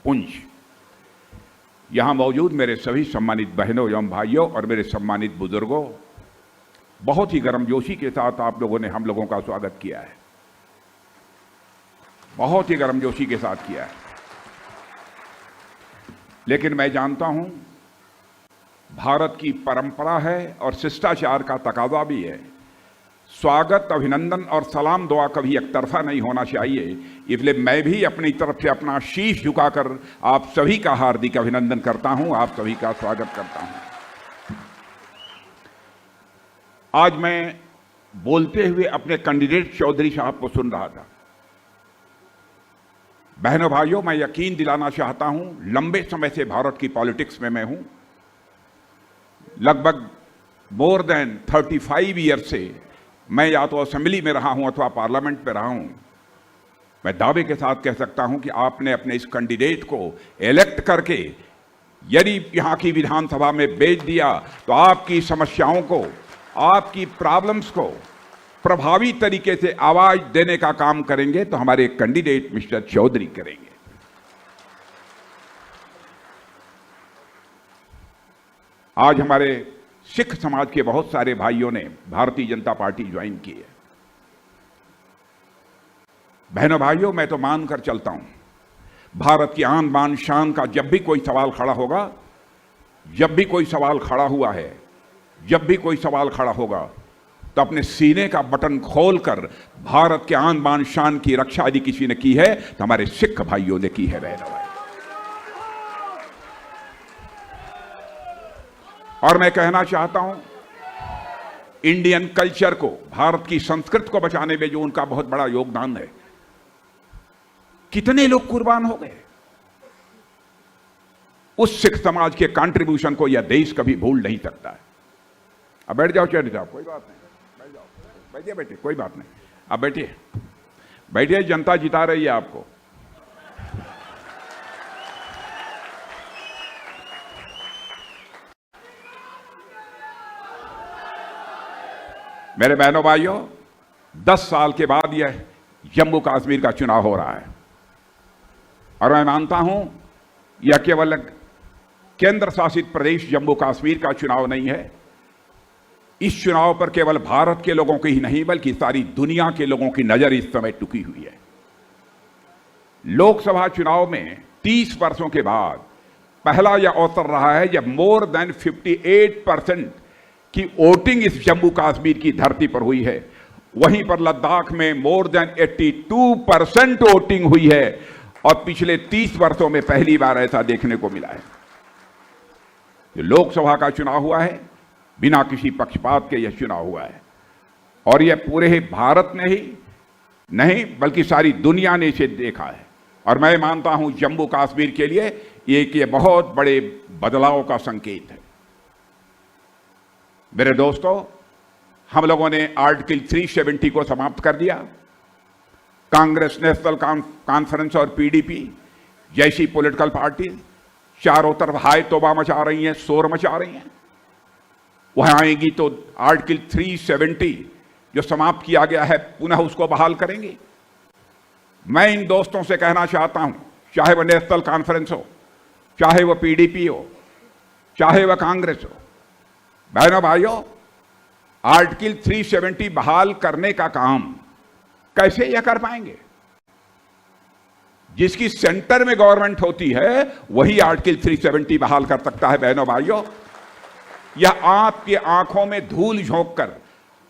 पुंज। यहां मौजूद मेरे सभी सम्मानित बहनों एवं भाइयों और मेरे सम्मानित बुजुर्गों, बहुत ही गर्मजोशी के साथ आप लोगों ने हम लोगों का स्वागत किया है, बहुत ही गर्मजोशी के साथ किया है। लेकिन मैं जानता हूं भारत की परंपरा है और शिष्टाचार का तकाजा भी है, स्वागत, अभिनंदन और सलाम दुआ कभी एक तरफा नहीं होना चाहिए। इसलिए मैं भी अपनी तरफ से अपना शीश झुकाकर आप सभी का हार्दिक अभिनंदन करता हूं, आप सभी का स्वागत करता हूं। आज मैं बोलते हुए अपने कैंडिडेट चौधरी साहब को सुन रहा था। बहनों भाइयों, मैं यकीन दिलाना चाहता हूं, लंबे समय से भारत की पॉलिटिक्स में मैं हूं, लगभग मोर देन 35 ईयर से मैं या तो असेंबली में रहा हूं अथवा पार्लियामेंट में रहा हूं। मैं दावे के साथ कह सकता हूं कि आपने अपने इस कैंडिडेट को इलेक्ट करके यदि यहां की विधानसभा में भेज दिया तो आपकी समस्याओं को, आपकी प्रॉब्लम्स को प्रभावी तरीके से आवाज देने का काम करेंगे तो हमारे कैंडिडेट मिस्टर चौधरी करेंगे। आज हमारे सिख समाज के बहुत सारे भाइयों ने भारतीय जनता पार्टी ज्वाइन की है। बहनों भाइयों, मैं तो मानकर चलता हूं भारत की आन बान शान का जब भी कोई सवाल खड़ा होगा, जब भी कोई सवाल खड़ा हुआ है, जब भी कोई सवाल खड़ा होगा तो अपने सीने का बटन खोलकर भारत के आन बान शान की रक्षा यदि किसी ने की है तो हमारे सिख भाइयों ने की है। बहनों भाई, और मैं कहना चाहता हूं इंडियन कल्चर को, भारत की संस्कृति को बचाने में जो उनका बहुत बड़ा योगदान है, कितने लोग कुर्बान हो गए, उस सिख समाज के कंट्रीब्यूशन को यह देश कभी भूल नहीं सकता है। अब बैठ जाओ चौधरी साहब, कोई बात नहीं, बैठ जाओ, बैठिए बैठिए, कोई बात नहीं, अब बैठिए बैठिए, जनता जिता रही है आपको। मेरे बहनों भाइयों, 10 साल के बाद यह जम्मू कश्मीर का चुनाव हो रहा है और मैं मानता हूं यह केवल केंद्र शासित प्रदेश जम्मू कश्मीर का चुनाव नहीं है। इस चुनाव पर केवल भारत के लोगों की ही नहीं बल्कि सारी दुनिया के लोगों की नजर इस समय टिकी हुई है। लोकसभा चुनाव में 30 वर्षों के बाद पहला यह अवसर रहा है जब मोर देन 58% की वोटिंग इस जम्मू कश्मीर की धरती पर हुई है। वहीं पर लद्दाख में मोर देन 82% वोटिंग हुई है और पिछले 30 वर्षों में पहली बार ऐसा देखने को मिला है। जो लोकसभा का चुनाव हुआ है, बिना किसी पक्षपात के यह चुनाव हुआ है और यह पूरे भारत ने ही नहीं बल्कि सारी दुनिया ने इसे देखा है और मैं मानता हूं जम्मू कश्मीर के लिए ये बहुत बड़े बदलाव का संकेत है। मेरे दोस्तों, हम लोगों ने आर्टिकल 370 को समाप्त कर दिया। कांग्रेस, नेशनल कॉन्फ्रेंस और पीडीपी जैसी पॉलिटिकल पार्टी चारों तरफ हाय तौबा मचा रही हैं, शोर मचा रही हैं। वहां आएंगी तो आर्टिकल 370 जो समाप्त किया गया है पुनः उसको बहाल करेंगी। मैं इन दोस्तों से कहना चाहता हूं, चाहे वह नेशनल कॉन्फ्रेंस हो, चाहे वह पीडीपी हो, चाहे वह कांग्रेस हो, बहनों भाइयों, आर्टिकल 370 बहाल करने का काम कैसे यह कर पाएंगे? जिसकी सेंटर में गवर्नमेंट होती है वही आर्टिकल 370 बहाल कर सकता है। बहनों भाइयों, यह आपकी आंखों में धूल झोंक कर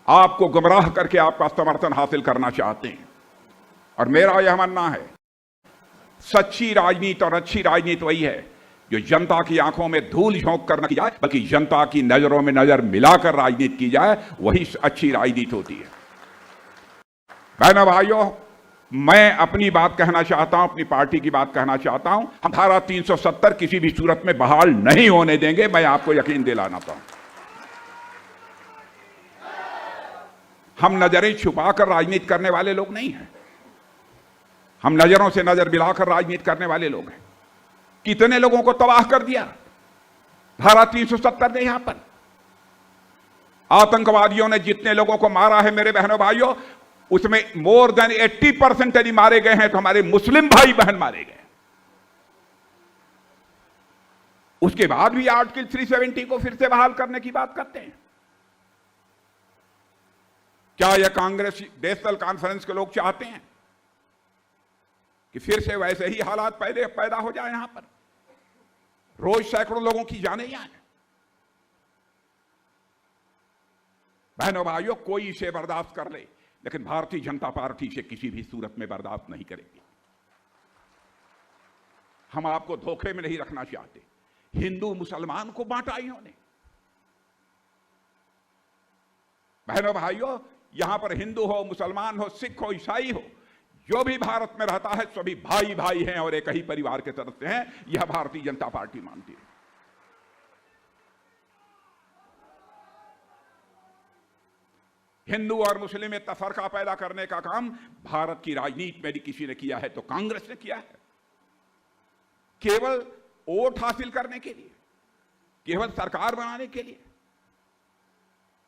आपको गुमराह करके आपका समर्थन हासिल करना चाहते हैं और मेरा यह मानना है सच्ची राजनीति और अच्छी राजनीति वही है जो जनता की आंखों में धूल झोंक कर न की जाए बल्कि जनता की नजरों में नजर मिलाकर राजनीति की जाए, वही अच्छी राजनीति होती है। बहनों भाइयों, मैं अपनी बात कहना चाहता हूं, अपनी पार्टी की बात कहना चाहता हूं। हम धारा 370 किसी भी सूरत में बहाल नहीं होने देंगे, मैं आपको यकीन दिलाना चाहता हूं। हम नजरें छुपाकर राजनीति करने वाले लोग नहीं हैं, हम नजरों से नजर मिलाकर राजनीति करने वाले लोग हैं। कितने लोगों को तबाह कर दिया धारा 370 ने। यहां पर आतंकवादियों ने जितने लोगों को मारा है मेरे बहनों भाइयों, उसमें मोर देन 80% यदि मारे गए हैं तो हमारे मुस्लिम भाई बहन मारे गए। उसके बाद भी आर्टिकल 370 को फिर से बहाल करने की बात करते हैं। क्या यह कांग्रेस नेशनल कॉन्फ्रेंस के लोग चाहते हैं कि फिर से वैसे ही हालात पैदा हो जाए? यहां पर रोज सैकड़ों लोगों की जाने जाए। बहनों भाइयों, कोई इसे बर्दाश्त कर ले, लेकिन भारतीय जनता पार्टी इसे किसी भी सूरत में बर्दाश्त नहीं करेगी। हम आपको धोखे में नहीं रखना चाहते। हिंदू मुसलमान को बांटा इन्होंने। बहनों भाइयों, यहां पर हिंदू हो, मुसलमान हो, सिख हो, ईसाई हो, जो भी भारत में रहता है सभी भाई भाई हैं और एक ही परिवार के सदस्य हैं। यह भारतीय जनता पार्टी मानती है। हिंदू और मुस्लिम में तफरका पैदा करने का काम भारत की राजनीति में यदि किसी ने किया है तो कांग्रेस ने किया है, केवल वोट हासिल करने के लिए, केवल सरकार बनाने के लिए।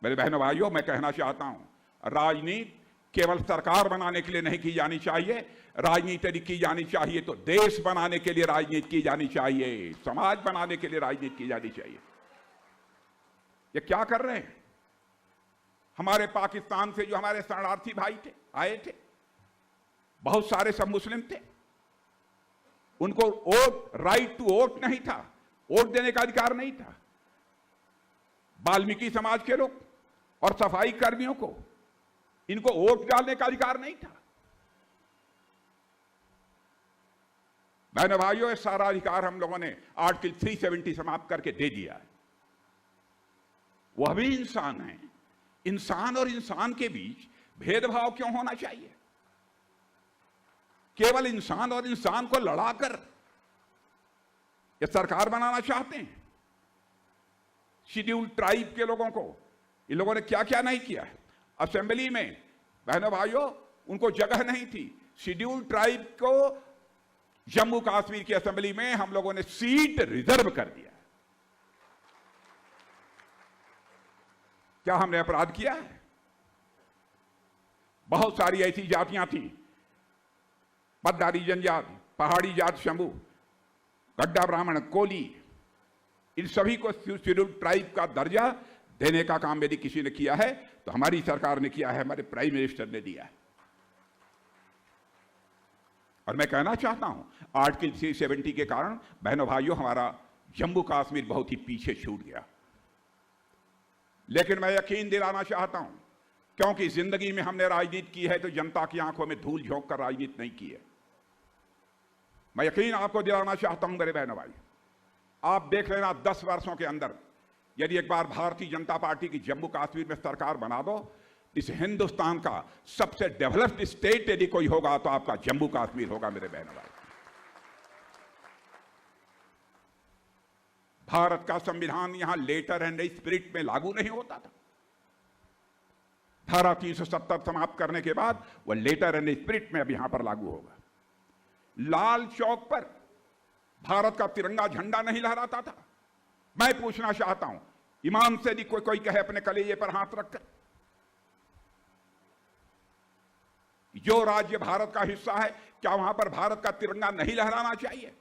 मेरे बहनों भाइयों, मैं कहना चाहता हूं, राजनीति केवल सरकार बनाने के लिए नहीं की जानी चाहिए। राजनीति यदि की जानी चाहिए तो देश बनाने के लिए राजनीति की जानी चाहिए, समाज बनाने के लिए राजनीति की जानी चाहिए। ये क्या कर रहे हैं? हमारे पाकिस्तान से जो हमारे शरणार्थी भाई थे, आए थे, बहुत सारे सब मुस्लिम थे। उनको वोट, राइट टू वोट नहीं था, वोट देने का अधिकार नहीं था। वाल्मीकि समाज के लोग और सफाई कर्मियों को, इनको वोट डालने का अधिकार नहीं था। बहनों भाइयों, ये सारा अधिकार हम लोगों ने आर्टिकल 370 समाप्त करके दे दिया है। वह भी इंसान है। इंसान और इंसान के बीच भेदभाव क्यों होना चाहिए? केवल इंसान और इंसान को लड़ाकर ये सरकार बनाना चाहते हैं। शेड्यूल्ड ट्राइब के लोगों को इन लोगों ने क्या क्या नहीं किया है। असेंबली में बहनों भाइयों, उनको जगह नहीं थी। शेड्यूल्ड ट्राइब को जम्मू कश्मीर की असेंबली में हम लोगों ने सीट रिजर्व कर दिया। क्या हमने अपराध किया है? बहुत सारी ऐसी जातियां थी, पद्दारी जनजाति, पहाड़ी जात, शंभू, गड्ढा ब्राह्मण, कोली, इन सभी को शेड्यूल्ड ट्राइब का दर्जा देने का काम यदि किसी ने किया है तो हमारी सरकार ने किया है, हमारे प्राइम मिनिस्टर ने दिया है। और मैं कहना चाहता हूं, आर्टिकल 370 के कारण बहनों भाइयों हमारा जम्मू कश्मीर बहुत ही पीछे छूट गया। लेकिन मैं यकीन दिलाना चाहता हूं, क्योंकि जिंदगी में हमने राजनीति की है तो जनता की आंखों में धूल झोंक कर राजनीति नहीं की है। मैं यकीन आपको दिलाना चाहता हूं मेरे बहनों भाई, आप देख लेना 10 वर्षों के अंदर यदि एक बार भारतीय जनता पार्टी की जम्मू कश्मीर में सरकार बना दो, इस हिंदुस्तान का सबसे डेवलप्ड स्टेट यदि कोई होगा तो आपका जम्मू कश्मीर होगा मेरे बहनों भाई। भारत का संविधान यहां लेटर एंड स्पिरिट में लागू नहीं होता था। धारा 370 समाप्त करने के बाद वह लेटर एंड स्पिरिट में अब यहां पर लागू होगा। लाल चौक पर भारत का तिरंगा झंडा नहीं लहराता था। मैं पूछना चाहता हूं, ईमान से यदि कोई कहे अपने कलेजे पर हाथ रखकर, जो राज्य भारत का हिस्सा है क्या वहां पर भारत का तिरंगा नहीं लहराना चाहिए?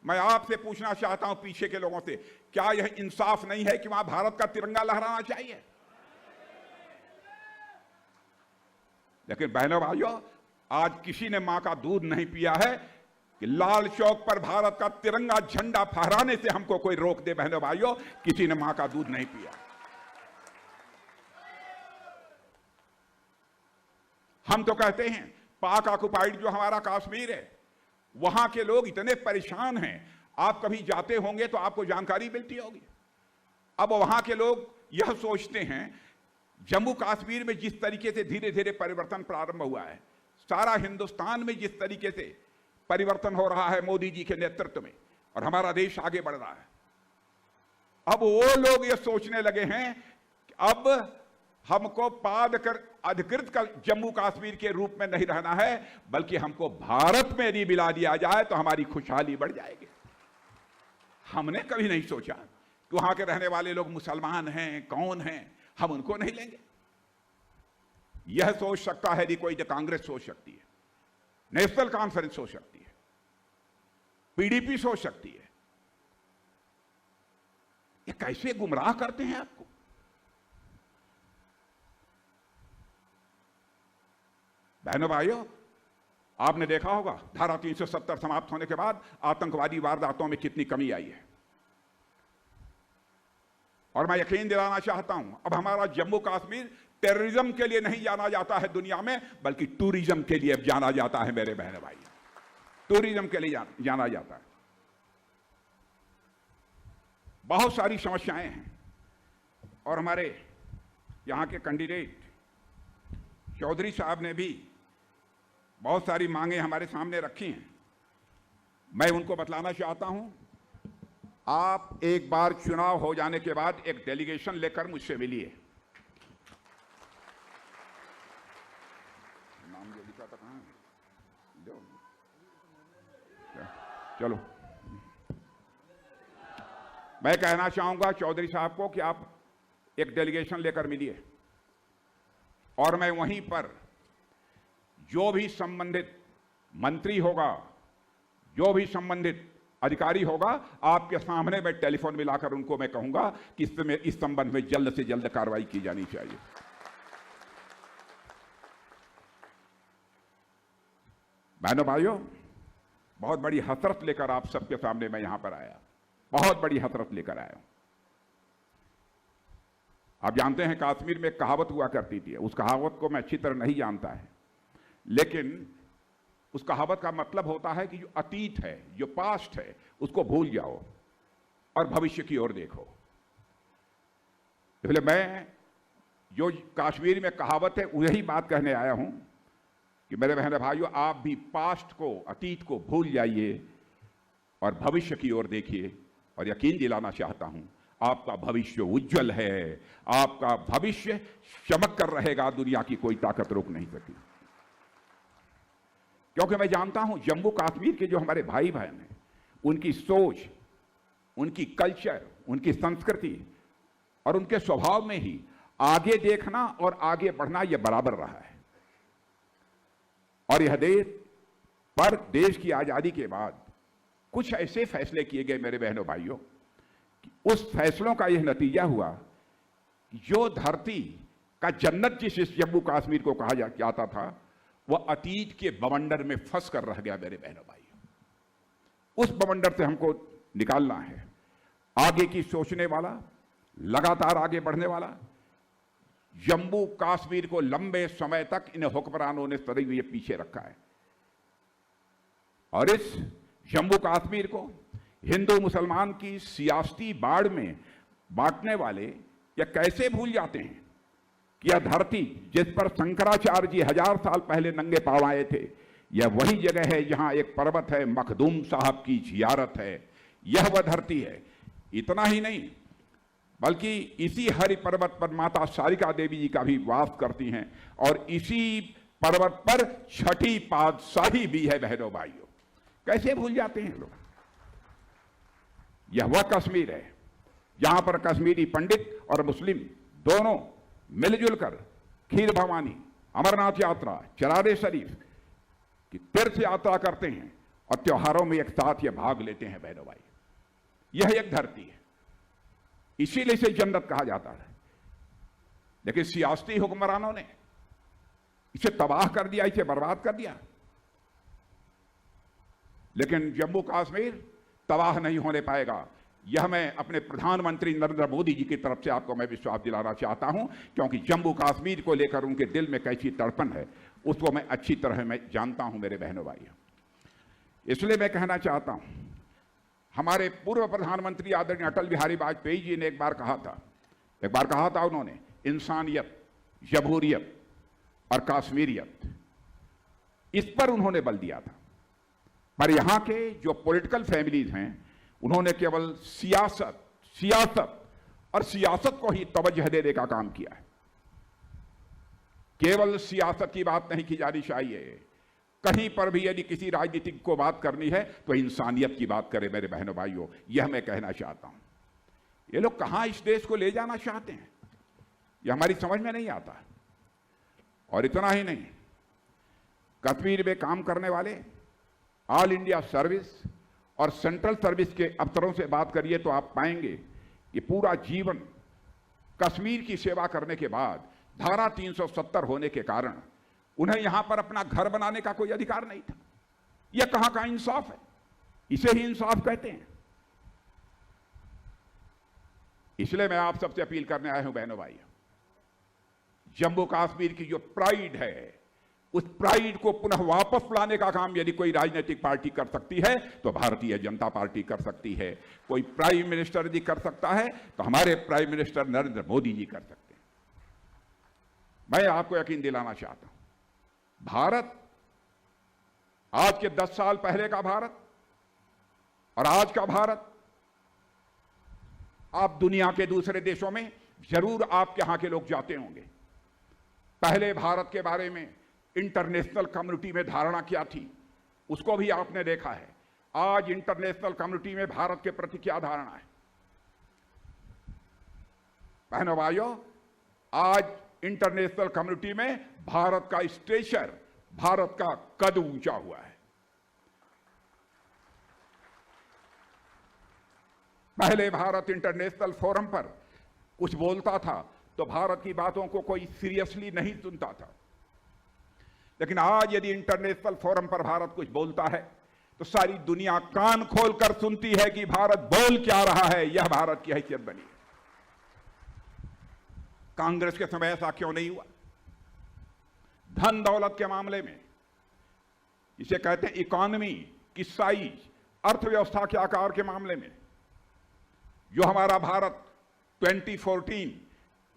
मैं आपसे पूछना चाहता हूं पीछे के लोगों से, क्या यह इंसाफ नहीं है कि वहां भारत का तिरंगा लहराना चाहिए? लेकिन बहनों भाइयों, आज किसी ने मां का दूध नहीं पिया है कि लाल चौक पर भारत का तिरंगा झंडा फहराने से हमको कोई रोक दे। बहनों भाइयों, किसी ने मां का दूध नहीं पिया। हम तो कहते हैं पाक ऑक्युपाइड जो हमारा कश्मीर है, वहां के लोग इतने परेशान हैं, आप कभी जाते होंगे तो आपको जानकारी मिलती होगी। अब वहां के लोग यह सोचते हैं, जम्मू कश्मीर में जिस तरीके से धीरे धीरे परिवर्तन प्रारंभ हुआ है, सारा हिंदुस्तान में जिस तरीके से परिवर्तन हो रहा है मोदी जी के नेतृत्व में, और हमारा देश आगे बढ़ रहा है, अब वो लोग ये सोचने लगे हैं कि अब हमको अधिकृत जम्मू कश्मीर के रूप में नहीं रहना है, बल्कि हमको भारत में यदि मिला दिया जाए तो हमारी खुशहाली बढ़ जाएगी। हमने कभी नहीं सोचा कि वहां के रहने वाले लोग मुसलमान हैं, कौन हैं, हम उनको नहीं लेंगे। यह सोच सकता है यदि कोई, तो कांग्रेस सोच सकती है, नेशनल कॉन्फ्रेंस सोच सकती है, पीडीपी सोच सकती है, ये कैसे गुमराह करते हैं आपको। बहनों भाइयों, आपने देखा होगा धारा 370 समाप्त होने के बाद आतंकवादी वारदातों में कितनी कमी आई है। और मैं यकीन दिलाना चाहता हूं, अब हमारा जम्मू कश्मीर टेररिज्म के लिए नहीं जाना जाता है दुनिया में, बल्कि टूरिज्म के लिए जाना जाता है मेरे बहन भाई। टूरिज्म के लिए जाना जाता है। बहुत सारी समस्याएं हैं और हमारे यहां के कैंडिडेट चौधरी साहब ने भी बहुत सारी मांगे हमारे सामने रखी हैं। मैं उनको बतलाना चाहता हूं, आप एक बार चुनाव हो जाने के बाद एक डेलीगेशन लेकर मुझसे मिलिए। नाम जो लिखा था कहां है? चलो, मैं कहना चाहूंगा चौधरी साहब को कि आप एक डेलीगेशन लेकर मिलिए और मैं वहीं पर जो भी संबंधित मंत्री होगा, जो भी संबंधित अधिकारी होगा, आपके सामने मैं टेलीफोन मिलाकर उनको मैं कहूंगा कि इस संबंध में जल्द से जल्द कार्रवाई की जानी चाहिए। बहनों भाइयों, बहुत बड़ी हसरत लेकर आप सबके सामने मैं यहां पर आया, बहुत बड़ी हसरत लेकर आया हूं। आप जानते हैं कश्मीर में एक कहावत हुआ करती थी, उस कहावत को मैं अच्छी तरह नहीं जानता है, लेकिन उस कहावत का मतलब होता है कि जो अतीत है, जो पास्ट है, उसको भूल जाओ और भविष्य की ओर देखो। इसलिए मैं जो कश्मीर में कहावत है वही बात कहने आया हूं कि मेरे बहन भाइयों, आप भी पास्ट को, अतीत को भूल जाइए और भविष्य की ओर देखिए। और यकीन दिलाना चाहता हूं, आपका भविष्य उज्जवल है, आपका भविष्य चमक कर रहेगा, दुनिया की कोई ताकत रोक नहीं सकती। क्योंकि मैं जानता हूं जम्मू कश्मीर के जो हमारे भाई बहन हैं, उनकी सोच, उनकी कल्चर, उनकी संस्कृति और उनके स्वभाव में ही आगे देखना और आगे बढ़ना यह बराबर रहा है। और यह देश की आजादी के बाद कुछ ऐसे फैसले किए गए मेरे बहनों भाइयों, कि उस फैसलों का यह नतीजा हुआ कि जो धरती का जन्नत जिस जम्मू कश्मीर को कहा जाता था, वह अतीत के बवंडर में फंस कर रह गया मेरे बहनों भाइयों। उस बवंडर से हमको निकालना है। आगे की सोचने वाला, लगातार आगे बढ़ने वाला, जम्मू कश्मीर को लंबे समय तक इन हुक्मरानों ने सदैव ये पीछे रखा है। और इस जम्मू कश्मीर को हिंदू मुसलमान की सियासती बाढ़ में बांटने वाले यह कैसे भूल जाते हैं कि यह धरती जिस पर शंकराचार्य जी 1000 साल पहले नंगे पांव आए थे, यह वही जगह है जहां एक पर्वत है, मखदूम साहब की जियारत है। यह वह धरती है। इतना ही नहीं, बल्कि इसी हरि पर्वत पर माता शारिका देवी जी का भी वास करती हैं और इसी पर्वत पर छठी पातशाही भी है। बहनों भाइयों, कैसे भूल जाते हैं लोग। यह वह कश्मीर है जहां पर कश्मीरी पंडित और मुस्लिम दोनों मिलजुल कर खीर भवानी, अमरनाथ यात्रा, चरारे शरीफ की तीर्थ यात्रा करते हैं और त्योहारों में एक साथ ये भाग लेते हैं। बहनों भाई, यह एक धरती है, इसीलिए इसे जन्नत कहा जाता है। लेकिन सियासती हुक्मरानों ने इसे तबाह कर दिया, इसे बर्बाद कर दिया। लेकिन जम्मू कश्मीर तबाह नहीं होने पाएगा, यह मैं अपने प्रधानमंत्री नरेंद्र मोदी जी की तरफ से आपको मैं विश्वास दिलाना चाहता हूं, क्योंकि जम्मू कश्मीर को लेकर उनके दिल में कैसी तड़पन है उसको मैं अच्छी तरह मैं जानता हूं मेरे बहनों भाइयों। इसलिए मैं कहना चाहता हूं, हमारे पूर्व प्रधानमंत्री आदरणीय अटल बिहारी वाजपेयी जी ने एक बार कहा था उन्होंने, इंसानियत, जमहूरियत और कश्मीरियत, इस पर उन्होंने बल दिया था। पर यहां के जो पॉलिटिकल फैमिलीज हैं, उन्होंने केवल सियासत और सियासत को ही तवज्जो देने का काम किया है। केवल सियासत की बात नहीं की जानी चाहिए। कहीं पर भी यदि किसी राजनीतिक को बात करनी है तो इंसानियत की बात करें मेरे बहनों भाइयों, यह मैं कहना चाहता हूं। ये लोग कहां इस देश को ले जाना चाहते हैं, यह हमारी समझ में नहीं आता। और इतना ही नहीं, कश्मीर में काम करने वाले ऑल इंडिया सर्विस और सेंट्रल सर्विस के अफसरों से बात करिए तो आप पाएंगे कि पूरा जीवन कश्मीर की सेवा करने के बाद धारा 370 होने के कारण उन्हें यहां पर अपना घर बनाने का कोई अधिकार नहीं था। यह कहां का इंसाफ है? इसे ही इंसाफ कहते हैं। इसलिए मैं आप सबसे अपील करने आया हूं बहनों भाइयों, जम्मू कश्मीर की जो प्राइड है, उस प्राइड को पुनः वापस लाने का काम यदि कोई राजनीतिक पार्टी कर सकती है तो भारतीय जनता पार्टी कर सकती है। कोई प्राइम मिनिस्टर यदि कर सकता है तो हमारे प्राइम मिनिस्टर नरेंद्र मोदी जी कर सकते हैं। मैं आपको यकीन दिलाना चाहता हूं, भारत, आज के 10 साल पहले का भारत और आज का भारत, आप दुनिया के दूसरे देशों में जरूर आपके यहां के लोग जाते होंगे। पहले भारत के बारे में इंटरनेशनल कम्युनिटी में धारणा क्या थी, उसको भी आपने देखा है। आज इंटरनेशनल कम्युनिटी में भारत के प्रति क्या धारणा है? बहनों भाइयों, आज इंटरनेशनल कम्युनिटी में भारत का स्टेचर, भारत का कद ऊंचा हुआ है। पहले भारत इंटरनेशनल फोरम पर कुछ बोलता था तो भारत की बातों को कोई सीरियसली नहीं सुनता था, लेकिन आज यदि इंटरनेशनल फोरम पर भारत कुछ बोलता है तो सारी दुनिया कान खोलकर सुनती है कि भारत बोल क्या रहा है। यह भारत की हैसियत बनी है। कांग्रेस के समय ऐसा क्यों नहीं हुआ? धन दौलत के मामले में, इसे कहते हैं इकोनॉमी की साइज, अर्थव्यवस्था के आकार के मामले में, जो हमारा भारत 2014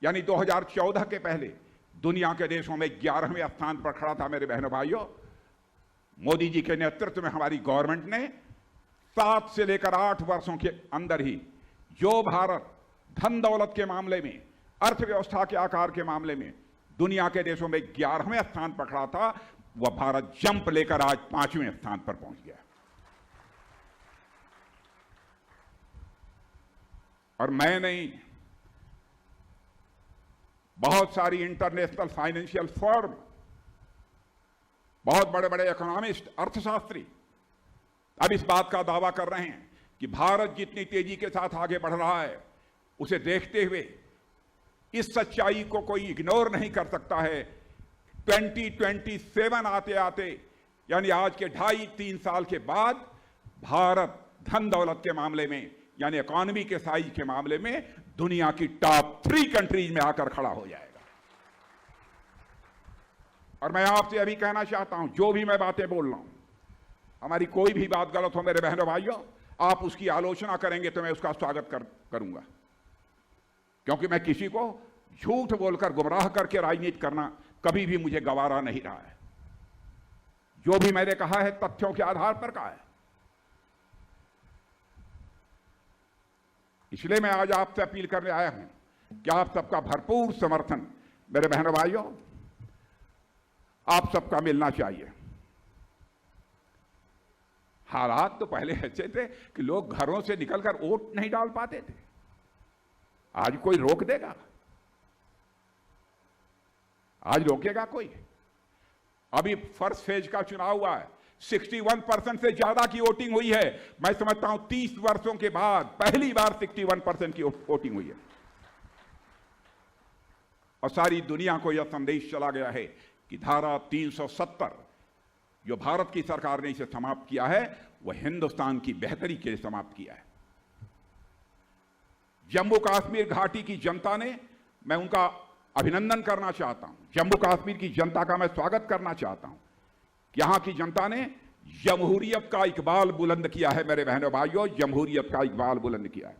यानी 2014 के पहले दुनिया के देशों में 11वें स्थान पर खड़ा था। मेरे बहनों भाइयों, मोदी जी के नेतृत्व में हमारी गवर्नमेंट ने 7 से लेकर 8 वर्षों के अंदर ही जो भारत धन दौलत के मामले में, अर्थव्यवस्था के आकार के मामले में दुनिया के देशों में 11वें स्थान पर खड़ा था, वह भारत जंप लेकर आज 5वें स्थान पर पहुंच गया। और मैं नहीं, बहुत सारी इंटरनेशनल फाइनेंशियल फर्म, बहुत बड़े बड़े इकोनॉमिस्ट, अर्थशास्त्री अब इस बात का दावा कर रहे हैं कि भारत जितनी तेजी के साथ आगे बढ़ रहा है, उसे देखते हुए इस सच्चाई को कोई इग्नोर नहीं कर सकता है। 2027 आते आते, यानी आज के 2.5-3 साल के बाद, भारत धन दौलत के मामले में, यानी इकोनॉमी के साइज के मामले में दुनिया की टॉप 3 कंट्रीज में आकर खड़ा हो जाएगा। और मैं आपसे अभी कहना चाहता हूं, जो भी मैं बातें बोल रहा हूं, हमारी कोई भी बात गलत हो मेरे बहनों भाइयों, आप उसकी आलोचना करेंगे तो मैं उसका स्वागत करूंगा, क्योंकि मैं किसी को झूठ बोलकर गुमराह करके राजनीति करना कभी भी मुझे गवारा नहीं रहा है। जो भी मैंने कहा है तथ्यों के आधार पर कहा है। इसलिए मैं आज आपसे अपील करने आया हूं कि आप सबका भरपूर समर्थन मेरे बहनों भाइयों आप सबका मिलना चाहिए। हालात तो पहले ऐसे थे कि लोग घरों से निकलकर वोट नहीं डाल पाते थे। आज कोई रोक देगा? आज रोकेगा कोई? अभी फर्स्ट फेज का चुनाव हुआ है, 61% से ज्यादा की वोटिंग हुई है। मैं समझता हूं 30 वर्षों के बाद पहली बार 61% की वोटिंग हुई है। और सारी दुनिया को यह संदेश चला गया है कि धारा 370 जो भारत की सरकार ने इसे समाप्त किया है, वह हिंदुस्तान की बेहतरी के लिए समाप्त किया है। जम्मू कश्मीर घाटी की जनता ने, मैं उनका अभिनंदन करना चाहता हूं, जम्मू कश्मीर की जनता का मैं स्वागत करना चाहता हूं कि यहां की जनता ने जमहूरियत का इकबाल बुलंद किया है। मेरे बहनों भाइयों, जमहूरियत का इकबाल बुलंद किया है।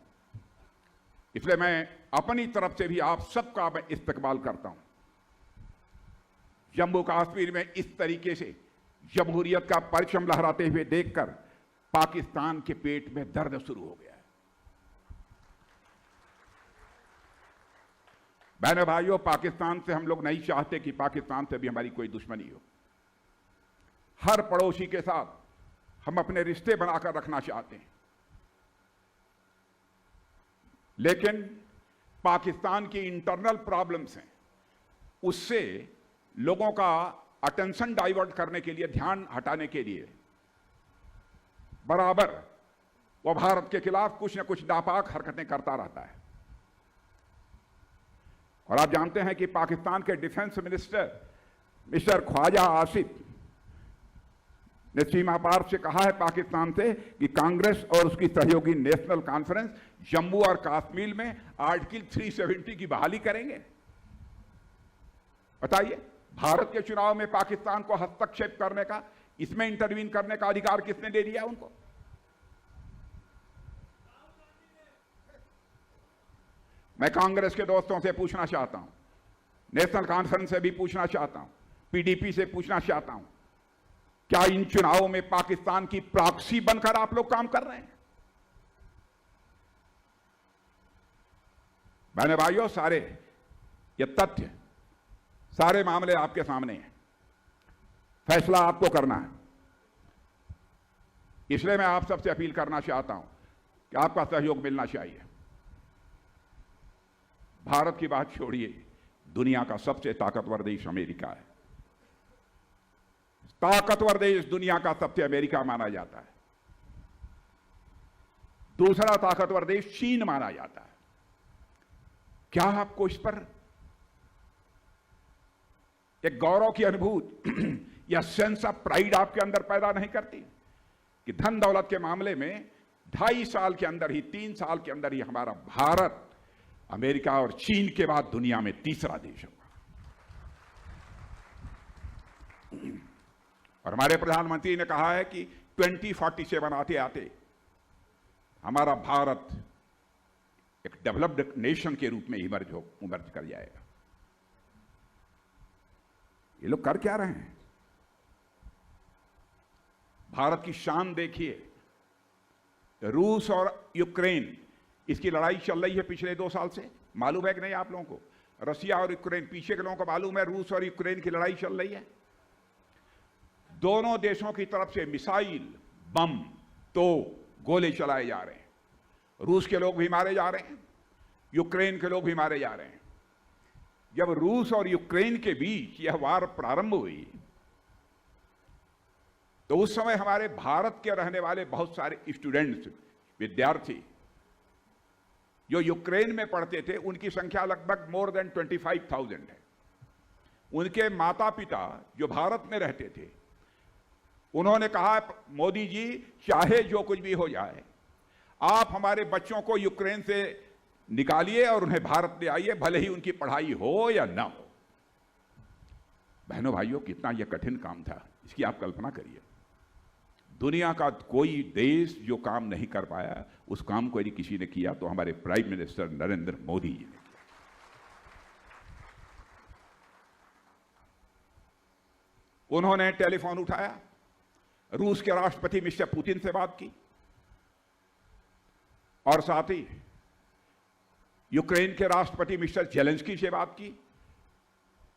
इसलिए मैं अपनी तरफ से भी आप सबका मैं इस्तकबाल करता हूं। जम्मू कश्मीर में इस तरीके से जमहूरियत का परचम लहराते हुए देखकर पाकिस्तान के पेट में दर्द शुरू हो गया है। बहनों भाइयों, पाकिस्तान से हम लोग नहीं चाहते कि पाकिस्तान से भी हमारी कोई दुश्मनी हो। हर पड़ोसी के साथ हम अपने रिश्ते बनाकर रखना चाहते हैं, लेकिन पाकिस्तान की इंटरनल प्रॉब्लम्स हैं, उससे लोगों का अटेंशन डाइवर्ट करने के लिए, ध्यान हटाने के लिए बराबर वह भारत के खिलाफ कुछ न कुछ नापाक हरकतें करता रहता है। और आप जानते हैं कि पाकिस्तान के defence minister mister Khawaja Asif ने सीमा पार से कहा है पाकिस्तान से कि कांग्रेस और उसकी सहयोगी नेशनल कॉन्फ्रेंस जम्मू और कश्मीर में आर्टिकल 370 की बहाली करेंगे। बताइए, भारत के चुनाव में पाकिस्तान को हस्तक्षेप करने का, इसमें इंटरवीन करने का अधिकार किसने दे दिया उनको? मैं कांग्रेस के दोस्तों से पूछना चाहता हूं, नेशनल कॉन्फ्रेंस से भी पूछना चाहता हूं, पीडीपी से पूछना चाहता हूं, क्या इन चुनावों में पाकिस्तान की प्रॉक्सी बनकर आप लोग काम कर रहे हैं? बहने भाइयों, सारे ये तथ्य, सारे मामले आपके सामने हैं, फैसला आपको करना है। इसलिए मैं आप सबसे अपील करना चाहता हूं कि आपका सहयोग मिलना चाहिए। भारत की बात छोड़िए, दुनिया का सबसे ताकतवर देश अमेरिका है। ताकतवर देश दुनिया का सबसे अमेरिका माना जाता है। दूसरा ताकतवर देश चीन माना जाता है। क्या आपको इस पर एक गौरव की अनुभूति या सेंस ऑफ प्राइड आपके अंदर पैदा नहीं करती कि धन दौलत के मामले में 2.5 साल के अंदर ही, 3 साल के अंदर ही हमारा भारत अमेरिका और चीन के बाद दुनिया में तीसरा देश होगा। और हमारे प्रधानमंत्री ने कहा है कि 2047 आते आते हमारा भारत एक डेवलप्ड नेशन के रूप में इमर्ज कर जाएगा। ये लोग कर क्या रहे हैं? भारत की शान देखिए। रूस और यूक्रेन, इसकी लड़ाई चल रही है पिछले 2 साल से, मालूम है कि नहीं आप लोगों को? रसिया और यूक्रेन, पीछे के लोगों को मालूम है रूस और यूक्रेन की लड़ाई चल रही है। दोनों देशों की तरफ से मिसाइल, बम, तो गोले चलाए जा रहे हैं। रूस के लोग भी मारे जा रहे हैं, यूक्रेन के लोग भी मारे जा रहे हैं। जब रूस और यूक्रेन के बीच यह वार प्रारंभ हुई तो उस समय हमारे भारत के रहने वाले बहुत सारे स्टूडेंट्स, विद्यार्थी जो यूक्रेन में पढ़ते थे, उनकी संख्या लगभग मोर देन 25,000 है। उनके माता पिता जो भारत में रहते थे, उन्होंने कहा, मोदी जी चाहे जो कुछ भी हो जाए, आप हमारे बच्चों को यूक्रेन से निकालिए और उन्हें भारत ले आइए, भले ही उनकी पढ़ाई हो या ना हो। बहनों भाइयों, कितना यह कठिन काम था, इसकी आप कल्पना करिए। दुनिया का कोई देश जो काम नहीं कर पाया, उस काम को यदि किसी ने किया तो हमारे प्राइम मिनिस्टर नरेंद्र मोदी जी ने किया। उन्होंने टेलीफोन उठाया, रूस के राष्ट्रपति मिस्टर पुतिन से बात की और साथ ही यूक्रेन के राष्ट्रपति मिस्टर जेलेंस्की से बात की।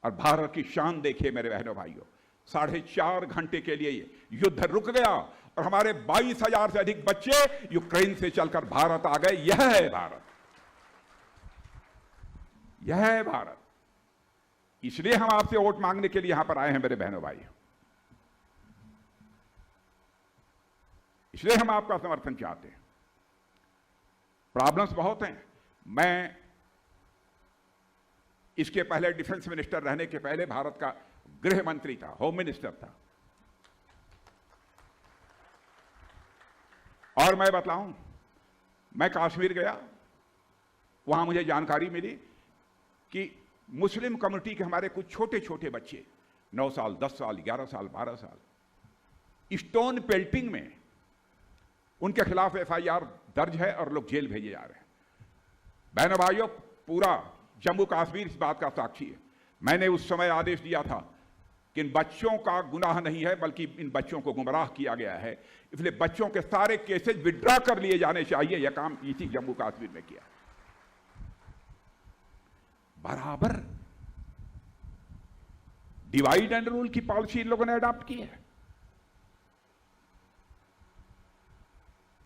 और भारत की शान देखिए मेरे बहनों भाइयों, 4.5 घंटे के लिए युद्ध रुक गया और हमारे 22,000 से अधिक बच्चे यूक्रेन से चलकर भारत आ गए। यह है भारत, यह है भारत। इसलिए हम आपसे वोट मांगने के लिए यहां पर आए हैं मेरे बहनों भाई, इसलिए हम आपका समर्थन चाहते हैं। प्रॉब्लम्स बहुत हैं। मैं इसके पहले डिफेंस मिनिस्टर रहने के पहले भारत का गृह मंत्री था, होम मिनिस्टर था। और मैं बताऊं, मैं कश्मीर गया, वहां मुझे जानकारी मिली कि मुस्लिम कम्युनिटी के हमारे कुछ छोटे छोटे बच्चे, 9 साल, 10 साल, 11 साल, 12 साल, स्टोन पेल्टिंग में उनके खिलाफ FIR दर्ज है और लोग जेल भेजे जा रहे हैं। बहनों भाइयों, पूरा जम्मू कश्मीर इस बात का साक्षी है। मैंने उस समय आदेश दिया था कि इन बच्चों का गुनाह नहीं है, बल्कि इन बच्चों को गुमराह किया गया है, इसलिए बच्चों के सारे केसेस विड्रॉ कर लिए जाने चाहिए। यह काम इसी जम्मू कश्मीर में किया। बराबर डिवाइड एंड रूल की पॉलिसी इन लोगों ने अडॉप्ट की है।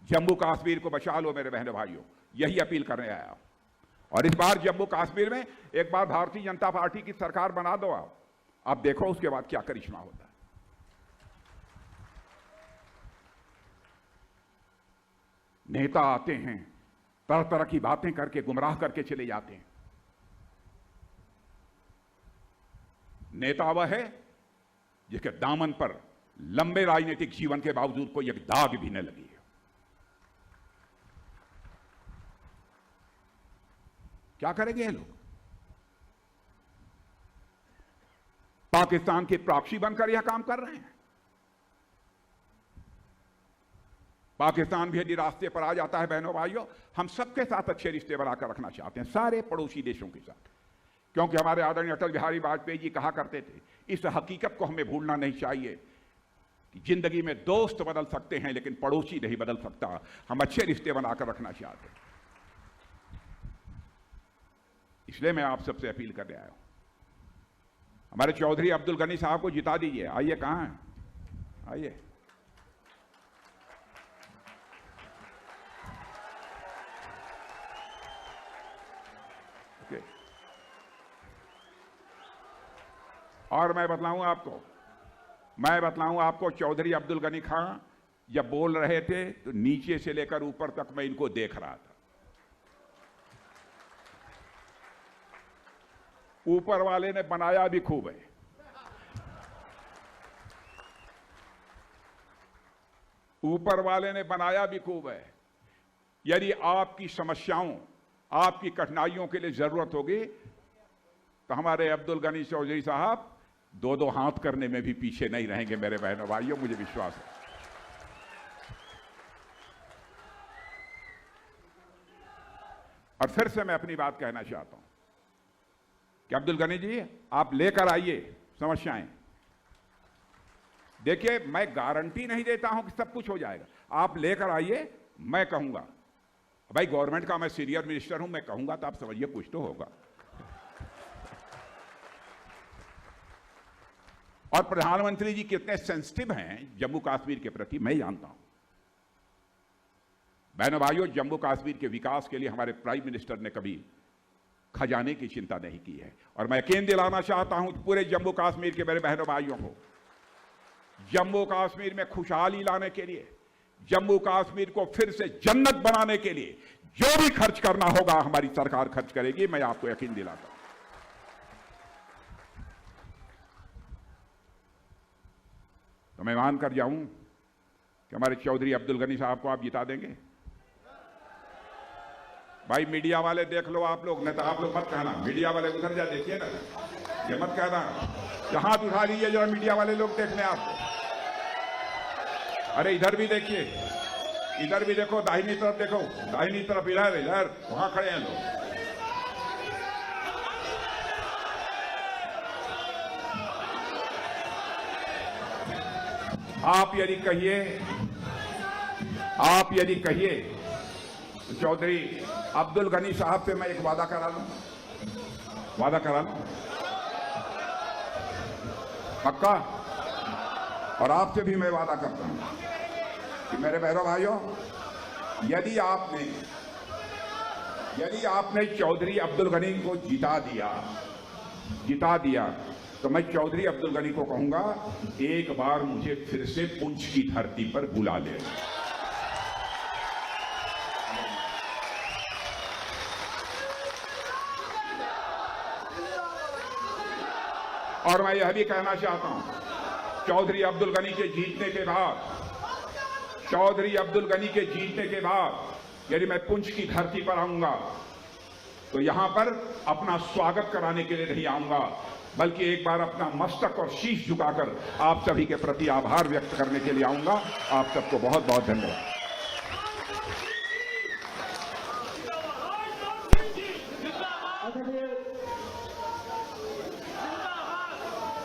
जम्मू कश्मीर को बचा लो मेरे बहनों भाइयों, यही अपील करने आया। और इस बार जम्मू कश्मीर में एक बार भारतीय जनता पार्टी की सरकार बना दो आप देखो उसके बाद क्या करिश्मा होता है। नेता आते हैं, तरह तरह की बातें करके गुमराह करके चले जाते हैं। नेता वह है जिसके दामन पर लंबे राजनीतिक जीवन के बावजूद कोई एक दाग भी न लगी है। क्या करेंगे ये लोग? पाकिस्तान के प्रॉक्सी बनकर यह काम कर रहे हैं। पाकिस्तान भी यदि रास्ते पर आ जाता है बहनों भाइयों, हम सबके साथ अच्छे रिश्ते बनाकर रखना चाहते हैं, सारे पड़ोसी देशों के साथ, क्योंकि हमारे आदरणीय अटल बिहारी वाजपेयी जी कहा करते थे, इस हकीकत को हमें भूलना नहीं चाहिए कि जिंदगी में दोस्त बदल सकते हैं लेकिन पड़ोसी नहीं बदल सकता। हम अच्छे रिश्ते बनाकर रखना चाहते हैं। इसलिए मैं आप सबसे अपील करने आया हूं, हमारे चौधरी अब्दुल गनी साहब को जिता दीजिए। आइए, कहां हैं? आइए। और मैं बतलाऊं आपको, चौधरी अब्दुल गनी खां जब बोल रहे थे तो नीचे से लेकर ऊपर तक मैं इनको देख रहा था। ऊपर वाले ने बनाया भी खूब है। ऊपर वाले ने बनाया भी खूब है। यदि आपकी समस्याओं, आपकी कठिनाइयों के लिए जरूरत होगी तो हमारे अब्दुल गनी चौधरी साहब दो दो हाथ करने में भी पीछे नहीं रहेंगे मेरे बहनों भाइयों, मुझे विश्वास है। और फिर से मैं अपनी बात कहना चाहता हूं कि अब्दुल गनी जी, आप लेकर आइए समस्याएं। देखिए, मैं गारंटी नहीं देता हूं कि सब कुछ हो जाएगा। आप लेकर आइए, मैं कहूंगा भाई गवर्नमेंट का मैं सीनियर मिनिस्टर हूं, मैं कहूंगा तो आप समझिए कुछ तो होगा। और प्रधानमंत्री जी कितने सेंसिटिव हैं जम्मू कश्मीर के प्रति मैं जानता हूं। बहनों भाइयों, जम्मू कश्मीर के विकास के लिए हमारे प्राइम मिनिस्टर ने कभी खजाने की चिंता नहीं की है। और मैं यकीन दिलाना चाहता हूं पूरे जम्मू कश्मीर के मेरे बहनों भाइयों को, जम्मू कश्मीर में खुशहाली लाने के लिए, जम्मू कश्मीर को फिर से जन्नत बनाने के लिए जो भी खर्च करना होगा हमारी सरकार खर्च करेगी, मैं आपको यकीन दिलाता हूं। तो मैं मान कर जाऊं कि हमारे चौधरी अब्दुल गनी साहब को आप जिता देंगे। भाई मीडिया वाले देख लो आप लोग, नहीं तो आप लोग मत कहना, मीडिया वाले उधर जा देखिए ना, ये मत कहना कि हाथ उठा लीजिए जरा मीडिया वाले लोग देखने आपको। अरे इधर भी देखिए, इधर भी देखो, दाहिनी तरफ देखो, दाहिनी तरफ, इधर इधर वहां खड़े हैं लोग। आप यदि कहिए तो चौधरी अब्दुल गनी साहब से मैं एक वादा करा लूं पक्का। और आपसे भी मैं वादा करता हूं कि मेरे बहनों भाइयों, यदि आपने चौधरी अब्दुल गनी को जिता दिया तो मैं चौधरी अब्दुल गनी को कहूंगा, एक बार मुझे फिर से पुंछ की धरती पर बुला ले। और मैं यह भी कहना चाहता हूं, चौधरी अब्दुल गनी के जीतने के बाद यदि मैं पुंछ की धरती पर आऊंगा तो यहां पर अपना स्वागत कराने के लिए नहीं आऊंगा, बल्कि एक बार अपना मस्तक और शीश झुकाकर आप सभी के प्रति आभार व्यक्त करने के लिए आऊंगा। आप सबको बहुत बहुत धन्यवाद।